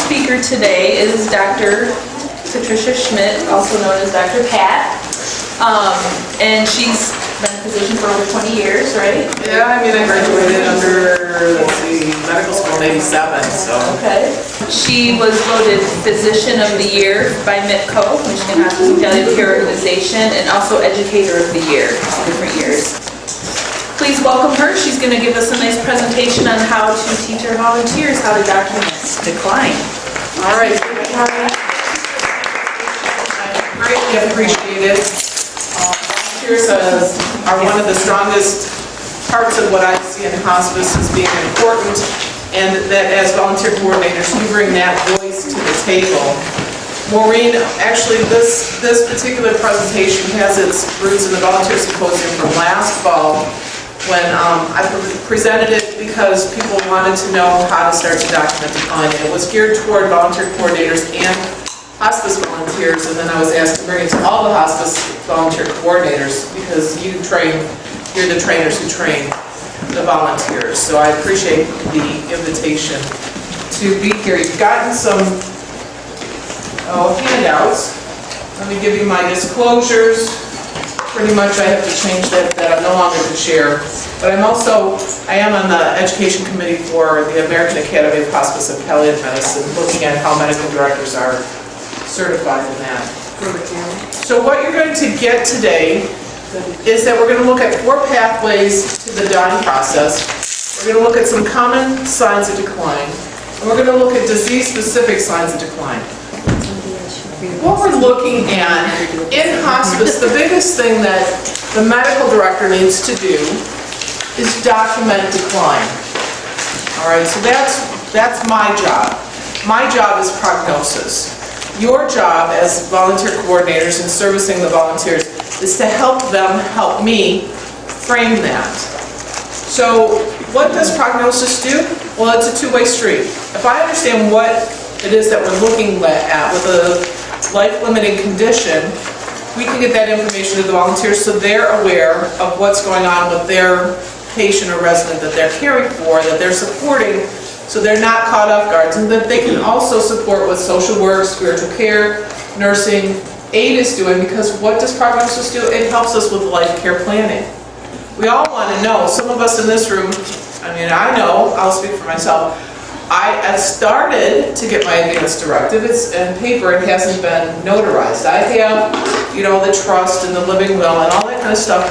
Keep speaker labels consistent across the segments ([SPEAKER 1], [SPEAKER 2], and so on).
[SPEAKER 1] speaker today is Dr. Patricia Schmidt, also known as Dr. Pat. And she's been in position for over 20 years, right?
[SPEAKER 2] Yeah, I mean, I graduated under, let's see, medical school in '87, so.
[SPEAKER 1] Okay. She was voted Physician of the Year by MHPCO, Michigan Hospitality Care Organization, and also Educator of the Year, 2 different years. Please welcome her. She's going to give us a nice presentation on how to teach our volunteers how to document decline.
[SPEAKER 2] All right. I greatly appreciate it. Volunteers are one of the strongest parts of what I see in hospice as being important, and that as volunteer coordinators, we bring that voice to the table. Maureen, actually this particular presentation has its roots in the volunteer symposium from last fall, when I presented it because people wanted to know how to start to document decline. And it was geared toward volunteer coordinators and hospice volunteers, and then I was asked to bring it to all the hospice volunteer coordinators because you're the trainers who train the volunteers. So I appreciate the invitation to be here. You've gotten some handouts. Let me give you my disclosures. Pretty much I have to change that I'm no longer the chair. But I am on the education committee for the American Academy of Hospice and Palliative Medicine, looking at how medical directors are certified in that. So what you're going to get today is that we're going to look at 4 pathways to the dying process. We're going to look at some common signs of decline, and we're going to look at disease-specific signs of decline. What we're looking at in hospice, the biggest thing that the medical director needs to do is document decline. All right, so that's my job. My job is prognosis. Your job as volunteer coordinators and servicing the volunteers is to help them help me frame that. So what does prognosis do? Well, it's a two-way street. If I understand what it is that we're looking at with a life-limiting condition, we can get that information to the volunteers so they're aware of what's going on with their patient or resident that they're caring for, that they're supporting, so they're not caught off guard, and that they can also support what social work, spiritual care, nursing, aid is doing, because what does prognosis do? It helps us with life care planning. We all want to know, some of us in this room, I know, I'll speak for myself, I started to get my advance directive. It's in paper, it hasn't been notarized. I have, the trust and the living will and all that kind of stuff.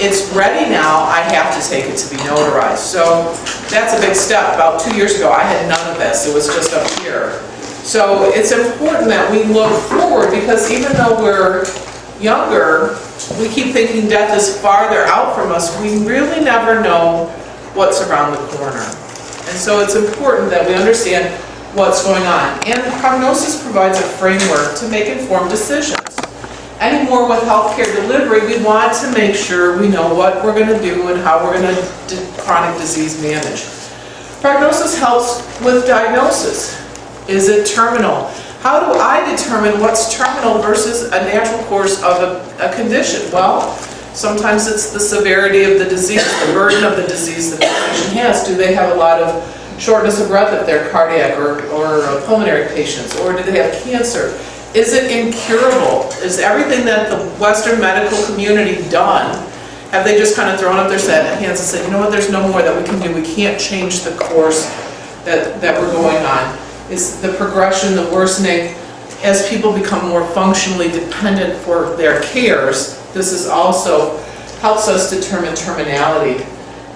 [SPEAKER 2] It's ready now, I have to take it to be notarized. So that's a big step. About 2 years ago, I had none of this. It was just up here. So it's important that we look forward, because even though we're younger, we keep thinking death is farther out from us. We really never know what's around the corner. And so it's important that we understand what's going on. And prognosis provides a framework to make informed decisions. Anymore with healthcare delivery, we want to make sure we know what we're going to do and how we're going to chronic disease manage. Prognosis helps with diagnosis. Is it terminal? How do I determine what's terminal versus a natural course of a condition? Well, sometimes it's the severity of the disease, the burden of the disease that the patient has. Do they have a lot of shortness of breath if they're cardiac or pulmonary patients? Or do they have cancer? Is it incurable? Is everything that the Western medical community done, have they just kind of thrown up their hands and said, you know what, there's no more that we can do. We can't change the course that we're going on. Is the progression, the worsening, as people become more functionally dependent for their cares? This is also helps us determine terminality.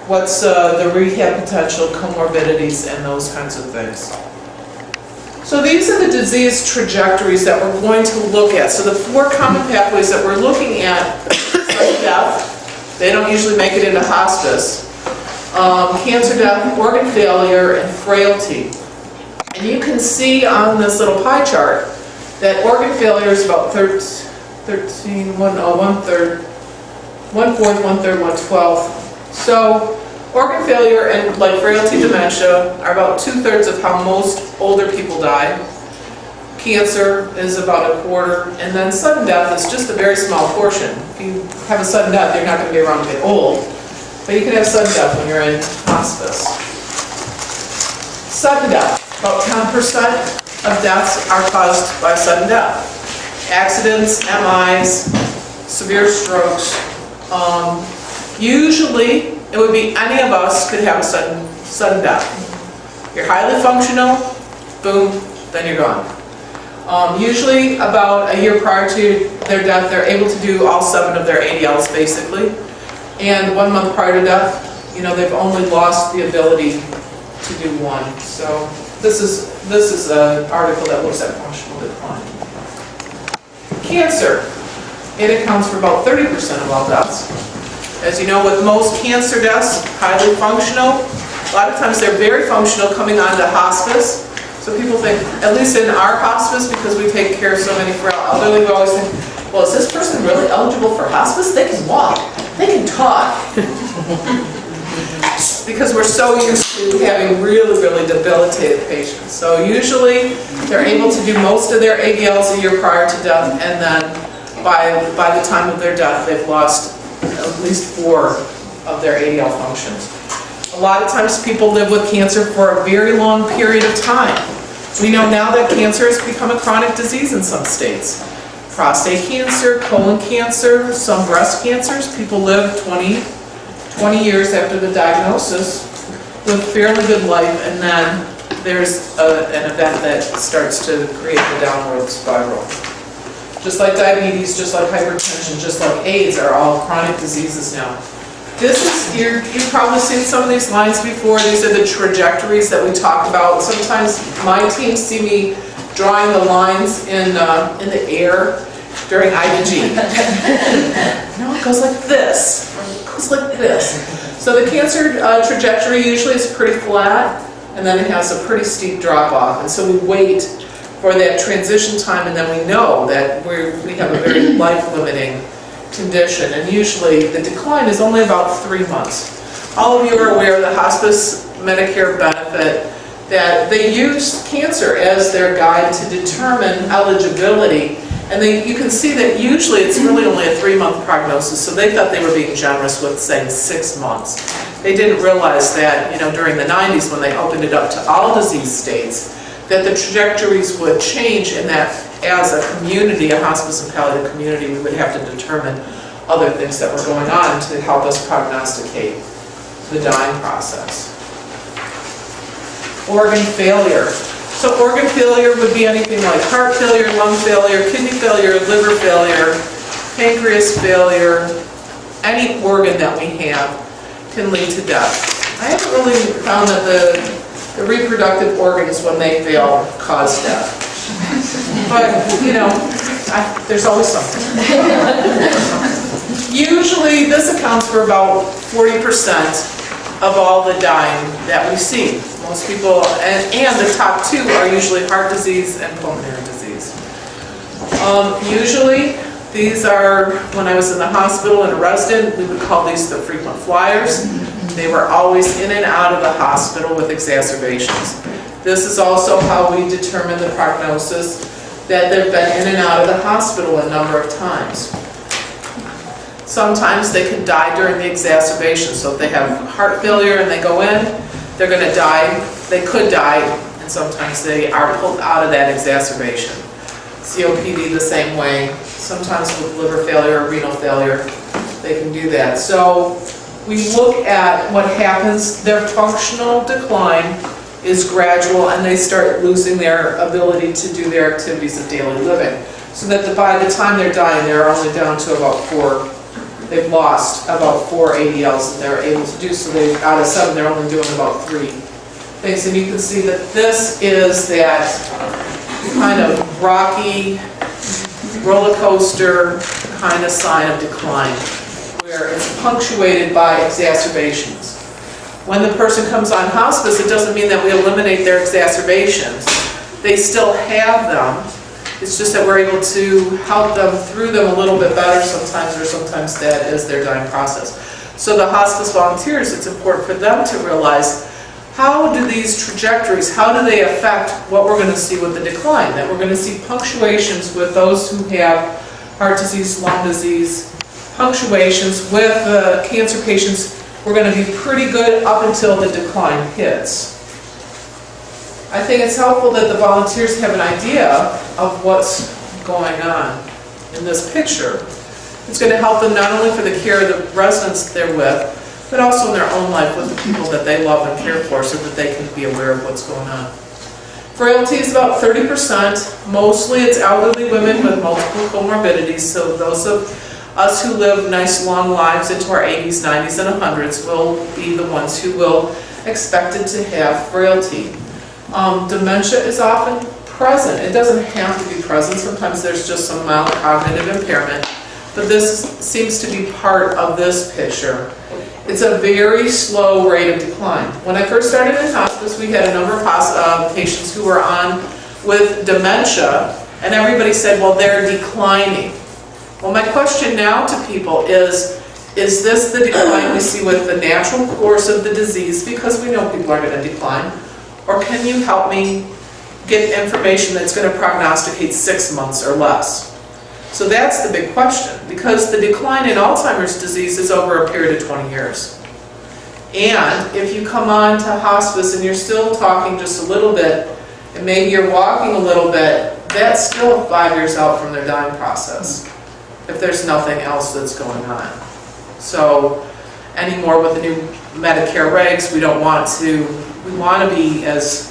[SPEAKER 2] What's the rehab potential, comorbidities, and those kinds of things. So these are the disease trajectories that we're going to look at. So the 4 common pathways that we're looking at are death. They don't usually make it into hospice. Cancer, death, organ failure, and frailty. And you can see on this little pie chart that organ failure is about 1/4, 1/3, 1/12. So organ failure and frailty, dementia are about 2/3 of how most older people die. Cancer is about 1/4, and then sudden death is just a very small portion. If you have a sudden death, you're not going to be around to get old, but you can have sudden death when you're in hospice. Sudden death, about 10%. of deaths are caused by sudden death. Accidents, MIs, severe strokes. Usually, it would be any of us could have a sudden death. You're highly functional, boom, then you're gone. Usually, about a year prior to their death, they're able to do all 7 of their ADLs basically. And 1 month prior to death, they've only lost the ability to do 1. So this is an article that looks at functional decline. Cancer. It accounts for about 30% of all deaths. As you know, with most cancer deaths, highly functional. A lot of times they're very functional coming onto hospice. So people think, at least in our hospice, because we take care of so many frail elderly, we always think, well, is this person really eligible for hospice? They can walk, they can talk. Because we're so used to having really, really debilitated patients. So usually they're able to do most of their ADLs a year prior to death, and then by the time of their death, they've lost at least 4 of their ADL functions. A lot of times people live with cancer for a very long period of time. We know now that cancer has become a chronic disease in some states. Prostate cancer, colon cancer, some breast cancers, people live 20 years after the diagnosis with fairly good life, and then there's an event that starts to create the downward spiral. Just like diabetes, just like hypertension, just like AIDS are all chronic diseases now. You've probably seen some of these lines before. These are the trajectories that we talk about. Sometimes my team see me drawing the lines in the air during IBG. No, it goes like this. It goes like this. So the cancer trajectory usually is pretty flat, and then it has a pretty steep drop off. And so we wait for that transition time, and then we know that we have a very life-limiting condition, and usually the decline is only about 3 months. All of you are aware of the hospice Medicare benefit, that they use cancer as their guide to determine eligibility, and you can see that usually it's really only a 3-month prognosis, so they thought they were being generous with saying 6 months. They didn't realize that, during the 90s when they opened it up to all disease states, that the trajectories would change, and that as a community, a hospice and palliative community, we would have to determine other things that were going on to help us prognosticate the dying process. Organ failure. So organ failure would be anything like heart failure, lung failure, kidney failure, liver failure, pancreas failure. Any organ that we have can lead to death. I haven't really found that the reproductive organs, when they fail, cause death. But, there's always something. Usually, this accounts for about 40% of all the dying that we see. Most people, and the top 2 are usually heart disease and pulmonary disease. Usually, these are, when I was in the hospital and a resident, we would call these the frequent flyers. They were always in and out of the hospital with exacerbations. This is also how we determine the prognosis, that they've been in and out of the hospital a number of times. Sometimes they can die during the exacerbation. So if they have heart failure and they go in, they're going to die. They could die, and sometimes they are pulled out of that exacerbation. COPD the same way. Sometimes with liver failure or renal failure, they can do that. So we look at what happens. Their functional decline is gradual, and they start losing their ability to do their activities of daily living. So that by the time they're dying, they're only down to about 4. They've lost about 4 ADLs that they're able to do. So out of 7, they're only doing about 3 things. And you can see that this is that kind of rocky roller coaster kind of sign of decline, where it's punctuated by exacerbations. When the person comes on hospice, it doesn't mean that we eliminate their exacerbations. They still have them. It's just that we're able to help them through them a little bit better sometimes, or sometimes that is their dying process. So the hospice volunteers, it's important for them to realize, how do these trajectories, how do they affect what we're going to see with the decline? That we're going to see punctuations with those who have heart disease, lung disease, punctuations with cancer patients. We're going to be pretty good up until the decline hits. I think it's helpful that the volunteers have an idea of what's going on in this picture. It's going to help them not only for the care of the residents they're with, but also in their own life with the people that they love and care for, so that they can be aware of what's going on. Frailty is about 30%. Mostly it's elderly women with multiple comorbidities, so those of us who live nice long lives into our 80s, 90s, and 100s will be the ones who will expected to have frailty. Dementia is often present. It doesn't have to be present. Sometimes there's just some mild cognitive impairment, but this seems to be part of this picture. It's a very slow rate of decline. When I first started in hospice, we had a number of patients who were on with dementia, and everybody said, well, they're declining. Well, my question now to people is this the decline we see with the natural course of the disease, because we know people are going to decline, or can you help me get information that's going to prognosticate 6 months or less? So that's the big question, because the decline in Alzheimer's disease is over a period of 20 years. And if you come on to hospice and you're still talking just a little bit, and maybe you're walking a little bit, that's still 5 years out from their dying process, if there's nothing else that's going on. So anymore with the new Medicare regs, we want to be as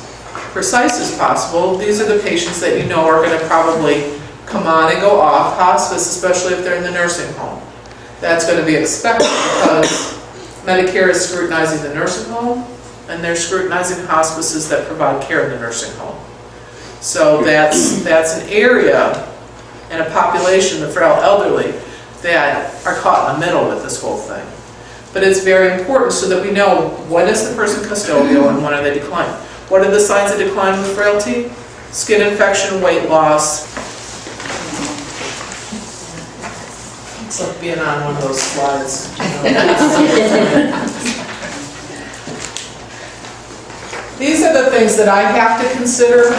[SPEAKER 2] precise as possible. These are the patients that you know are going to probably come on and go off hospice, especially if they're in the nursing home. That's going to be expected because Medicare is scrutinizing the nursing home, and they're scrutinizing hospices that provide care in the nursing home. So that's an area and a population, the frail elderly, that are caught in the middle with this whole thing. But it's very important so that we know when is the person custodial and when are they declining. What are the signs of decline with frailty? Skin infection, weight loss. It's like being on one of those slides. These are the things that I have to consider,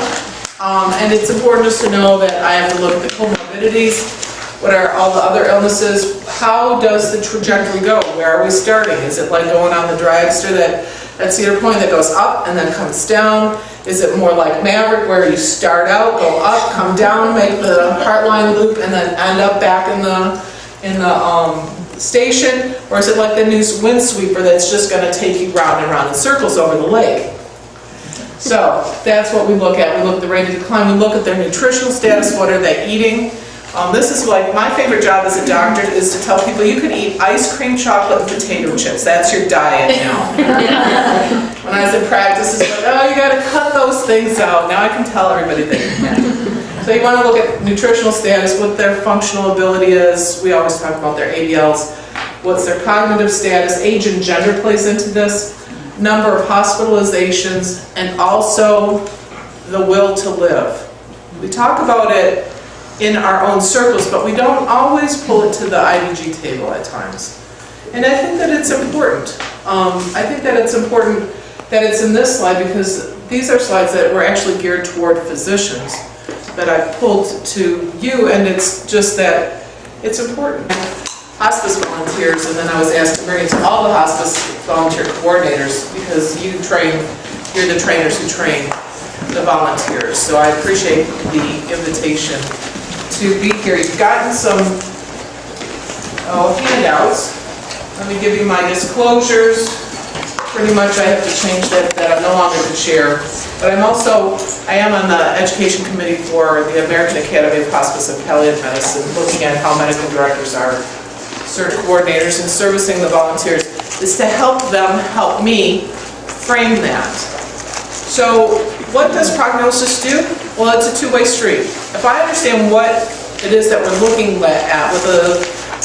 [SPEAKER 2] and it's important just to know that I have to look at the comorbidities. What are all the other illnesses? How does the trajectory go? Where are we starting? Is it like going on the dragster at Cedar Point that goes up and then comes down? Is it more like Maverick where you start out, go up, come down, make the Heartline loop, and then end up back in the station? Or is it like the new windsweeper that's just going to take you round and round in circles over the lake? So that's what we look at. We look at the rate of decline. We look at their nutritional status. What are they eating? This is like my favorite job as a doctor is to tell people you can eat ice cream, chocolate, and potato chips. That's your diet now. When I was in practice, it's like, oh, you got to cut those things out. Now I can tell everybody they can. So you want to look at nutritional status, what their functional ability is. We always talk about their ADLs. What's their cognitive status? Age and gender plays into this. Number of hospitalizations, and also the will to live. We talk about it in our own circles, but we don't always pull it to the IDG table at times. And I think that it's important. I think that it's important that it's in this slide, because these are slides that were actually geared toward physicians that I pulled to you, and it's just that it's important. Hospice volunteers, and then I was asked to bring it to all the hospice volunteer coordinators, because you're the trainers who train the volunteers. So I appreciate the invitation to be here. You've gotten some handouts. Let me give you my disclosures. Pretty much I have to change that I'm no longer the chair. But I am on the education committee for the American Academy of Hospice and Palliative Medicine, looking at how medical directors are certain coordinators and servicing the volunteers, is to help them help me frame that. So what does prognosis do? Well, it's a two-way street. If I understand what it is that we're looking at with a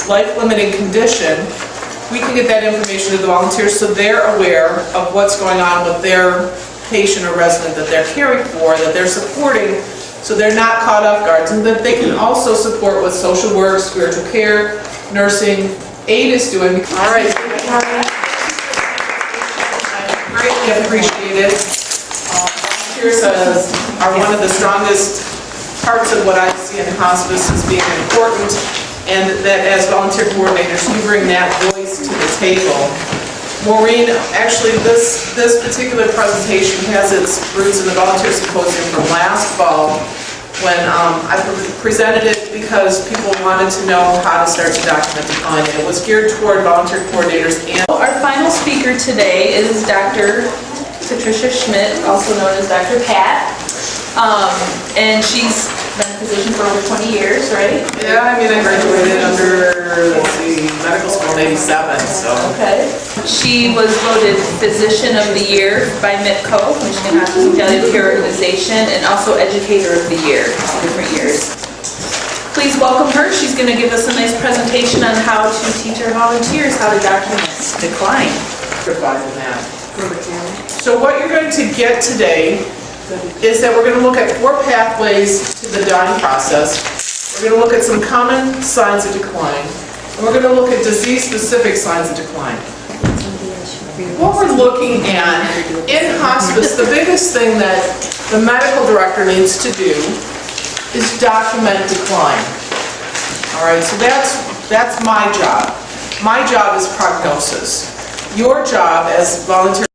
[SPEAKER 2] life-limiting condition, we can get that information to the volunteers so they're aware of what's going on with their patient or resident that they're caring for, that they're supporting, so they're not caught off guard, and that they can also support with social work, spiritual care, nursing. AID is doing. All right. I greatly appreciate it. Volunteers are one of the strongest parts of what I see in hospice as being important, and that as volunteer coordinators, you bring that voice to the table. Maureen, actually, this particular presentation has its roots in the volunteer symposium from last fall when I presented it because people wanted to know how to start to document decline. It was geared toward volunteer coordinators and...
[SPEAKER 1] Our final speaker today is Dr. Patricia Schmidt, also known as Dr. Pat. And she's been in a position for over 20 years, right?
[SPEAKER 2] Yeah, I mean, I graduated under, let's see, medical school in '87, so...
[SPEAKER 1] Okay. She was voted Physician of the Year by MHPCO, Michigan Hospitality Care Organization, and also Educator of the Year, different years. Please welcome her. She's going to give us a nice presentation on how to teach our volunteers how to document decline.
[SPEAKER 2] So what you're going to get today is that we're going to look at 4 pathways to the dying process. We're going to look at some common signs of decline. And we're going to look at disease-specific signs of decline. What we're looking at in hospice, the biggest thing that the medical director needs to do is document decline. All right, so that's my job. My job is prognosis. Your job as volunteer